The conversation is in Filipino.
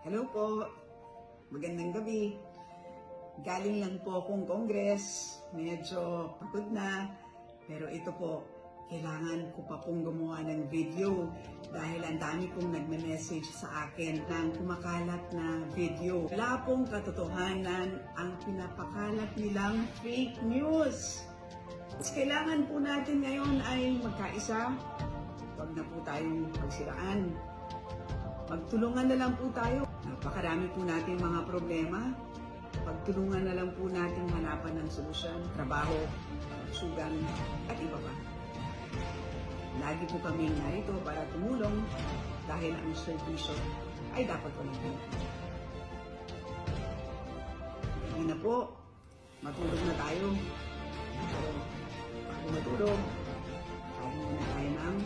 Hello po, magandang gabi. Galing lang po akong Congress, medyo pagod na. Pero ito po, kailangan ko pa pong gumawa ng video dahil ang dami pong nagme-message sa akin ng kumakalat na video. Wala pong katotohanan ang pinapakalat nilang fake news. Kailangan po natin ngayon ay magkaisa. Huwag na po tayong pagsiraan. Magtulungan na lang po tayo. Napakarami po natin mga problema. Pagtulungan na lang po natin hanapan ng solusyon, trabaho, sugan, at iba pa. Lagi po kami narito para tumulong dahil ang servisyo ay dapat ulitin. Hindi na po, matulog na tayo. Pero bago matulog, kain muna tayo ng